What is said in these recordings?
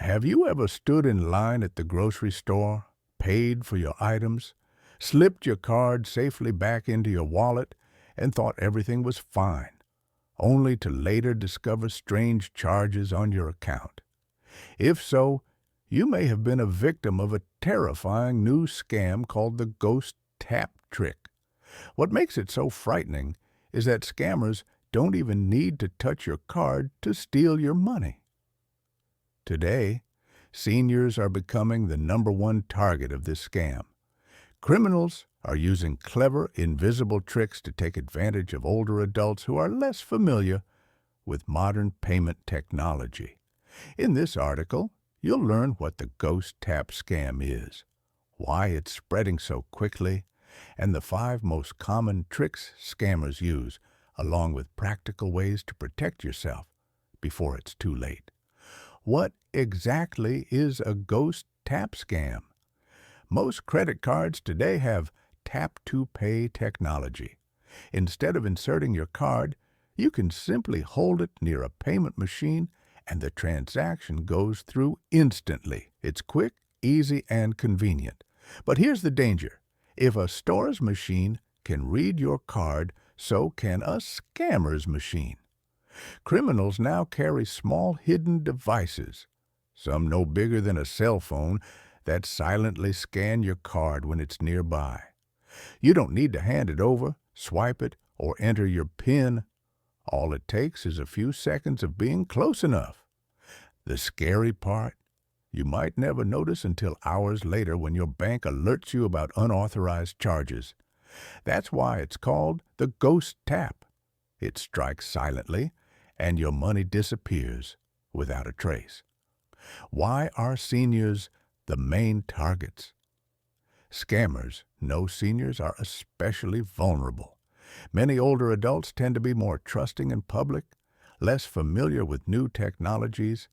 Have you ever stood in line at the grocery store, paid for your items, slipped your card safely back into your wallet, and thought everything was fine, only to later discover strange charges on your account? If so, you may have been a victim of a terrifying new scam called the ghost tap trick. What makes it so frightening is that scammers don't even need to touch your card to steal your money. Today, seniors are becoming the #1 target of this scam. Criminals are using clever, invisible tricks to take advantage of older adults who are less familiar with modern payment technology. In this article, you'll learn what the ghost tap scam is, why it's spreading so quickly, and the 5 most common tricks scammers use, along with practical ways to protect yourself before it's too late. What exactly is a ghost tap scam? Most credit cards today have tap-to-pay technology. Instead of inserting your card, you can simply hold it near a payment machine and the transaction goes through instantly. It's quick, easy, and convenient. But here's the danger. If a store's machine can read your card, so can a scammer's machine. Criminals now carry small hidden devices, some no bigger than a cell phone, that silently scan your card when it's nearby. You don't need to hand it over, swipe it, or enter your PIN. All it takes is a few seconds of being close enough. The scary part? You might never notice until hours later when your bank alerts you about unauthorized charges. That's why it's called the ghost tap. It strikes silently, and your money disappears without a trace. Why are seniors the main targets? Scammers know seniors are especially vulnerable. Many older adults tend to be more trusting in public, less familiar with new technologies,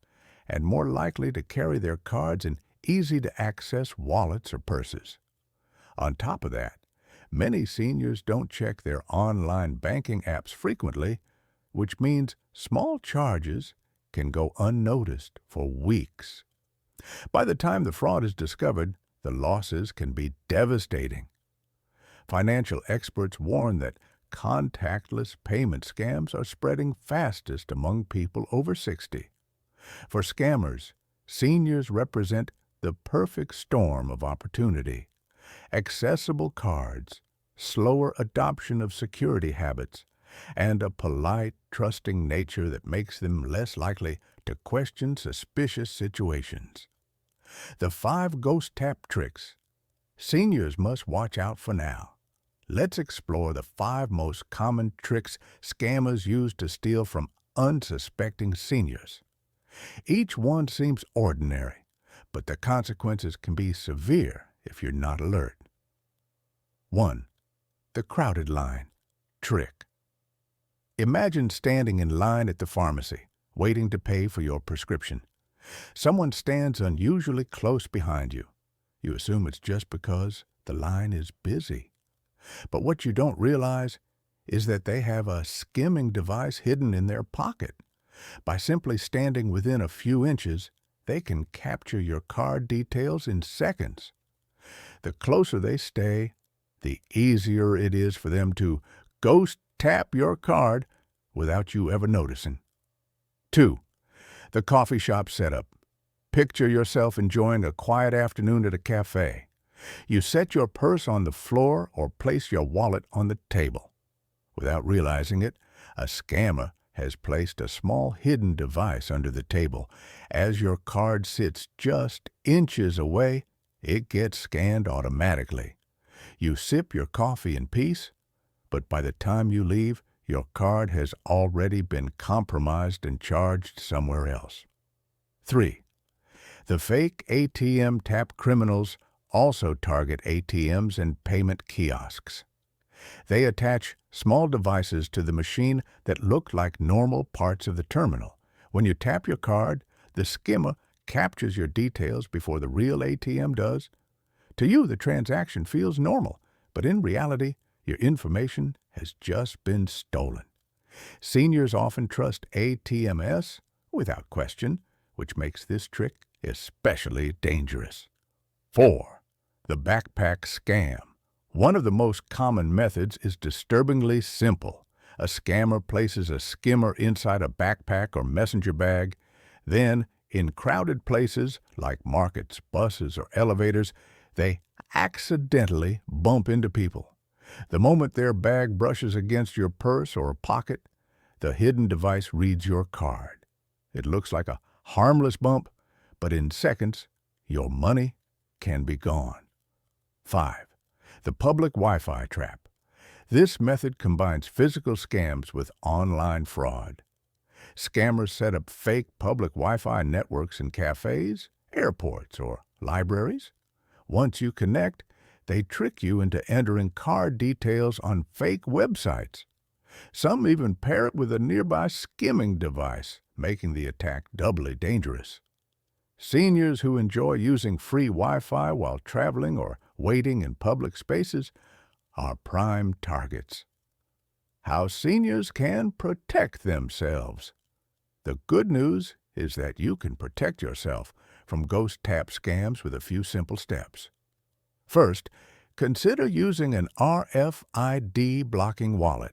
and more likely to carry their cards in easy-to-access wallets or purses. On top of that, many seniors don't check their online banking apps frequently, which means small charges can go unnoticed for weeks. By the time the fraud is discovered, the losses can be devastating. Financial experts warn that contactless payment scams are spreading fastest among people over 60. For scammers, seniors represent the perfect storm of opportunity. Accessible cards, slower adoption of security habits, and a polite, trusting nature that makes them less likely to question suspicious situations. The 5 ghost tap tricks seniors must watch out for now. Let's explore the 5 most common tricks scammers use to steal from unsuspecting seniors. Each one seems ordinary, but the consequences can be severe if you're not alert. 1. The crowded line trick. Imagine standing in line at the pharmacy, waiting to pay for your prescription. Someone stands unusually close behind you. You assume it's just because the line is busy. But what you don't realize is that they have a skimming device hidden in their pocket. By simply standing within a few inches, they can capture your card details in seconds. The closer they stay, the easier it is for them to ghost tap your card without you ever noticing. 2. The coffee shop setup. Picture yourself enjoying a quiet afternoon at a cafe. You set your purse on the floor or place your wallet on the table. Without realizing it, a scammer has placed a small hidden device under the table. As your card sits just inches away, it gets scanned automatically. You sip your coffee in peace, but by the time you leave, your card has already been compromised and charged somewhere else. 3. The fake ATM tap criminals also target ATMs and payment kiosks. They attach small devices to the machine that look like normal parts of the terminal. When you tap your card, the skimmer captures your details before the real ATM does. To you, the transaction feels normal, but in reality, your information has just been stolen. Seniors often trust ATMs without question, which makes this trick especially dangerous. 4. The backpack scam. One of the most common methods is disturbingly simple. A scammer places a skimmer inside a backpack or messenger bag. Then, in crowded places like markets, buses, or elevators, they accidentally bump into people. The moment their bag brushes against your purse or pocket, the hidden device reads your card. It looks like a harmless bump, but in seconds, your money can be gone. 5. The public Wi-Fi trap. This method combines physical scams with online fraud. Scammers set up fake public Wi-Fi networks in cafes, airports, or libraries. Once you connect, they trick you into entering card details on fake websites. Some even pair it with a nearby skimming device, making the attack doubly dangerous. Seniors who enjoy using free Wi-Fi while traveling or waiting in public spaces are prime targets. How seniors can protect themselves. The good news is that you can protect yourself from ghost tap scams with a few simple steps. First, consider using an RFID blocking wallet.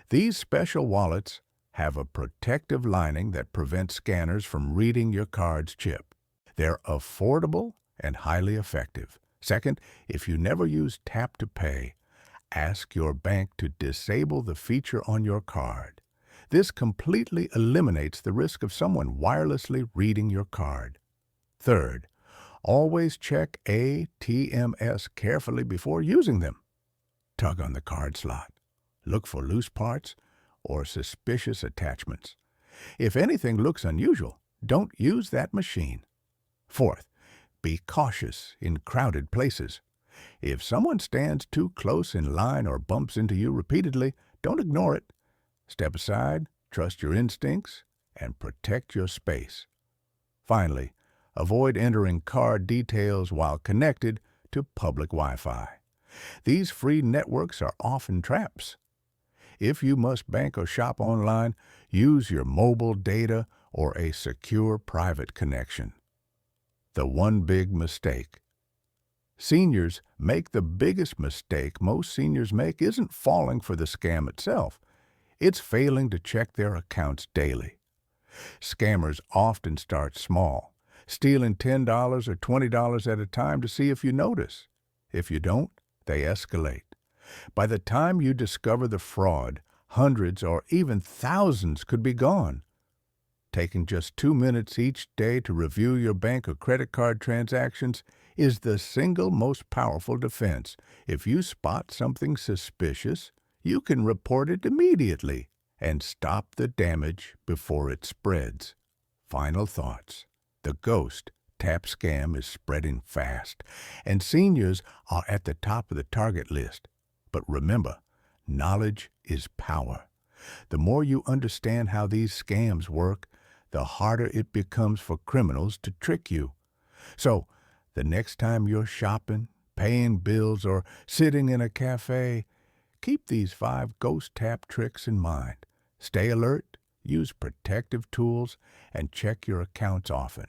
These special wallets have a protective lining that prevents scanners from reading your card's chip. They're affordable and highly effective. Second, if you never use Tap to Pay, ask your bank to disable the feature on your card. This completely eliminates the risk of someone wirelessly reading your card. Third, always check ATMs carefully before using them. Tug on the card slot. Look for loose parts or suspicious attachments. If anything looks unusual, don't use that machine. Fourth, be cautious in crowded places. If someone stands too close in line or bumps into you repeatedly, don't ignore it. Step aside, trust your instincts, and protect your space. Finally, avoid entering card details while connected to public Wi-Fi. These free networks are often traps. If you must bank or shop online, use your mobile data or a secure private connection. The one big mistake. Seniors make the biggest mistake most seniors make isn't falling for the scam itself. It's failing to check their accounts daily. Scammers often start small, stealing $10 or $20 at a time to see if you notice. If you don't, they escalate. By the time you discover the fraud, hundreds or even thousands could be gone. Taking just 2 minutes each day to review your bank or credit card transactions is the single most powerful defense. If you spot something suspicious, you can report it immediately and stop the damage before it spreads. Final thoughts. The ghost tap scam is spreading fast, and seniors are at the top of the target list. But remember, knowledge is power. The more you understand how these scams work, the harder it becomes for criminals to trick you. So, the next time you're shopping, paying bills, or sitting in a cafe, keep these 5 ghost tap tricks in mind. Stay alert, use protective tools, and check your accounts often.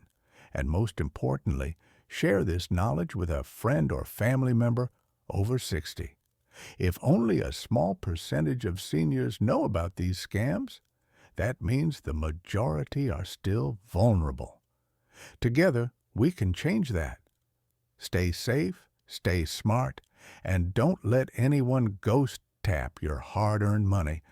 And most importantly, share this knowledge with a friend or family member over 60. If only a small percentage of seniors know about these scams, that means the majority are still vulnerable. Together, we can change that. Stay safe, stay smart, and don't let anyone ghost tap your hard-earned money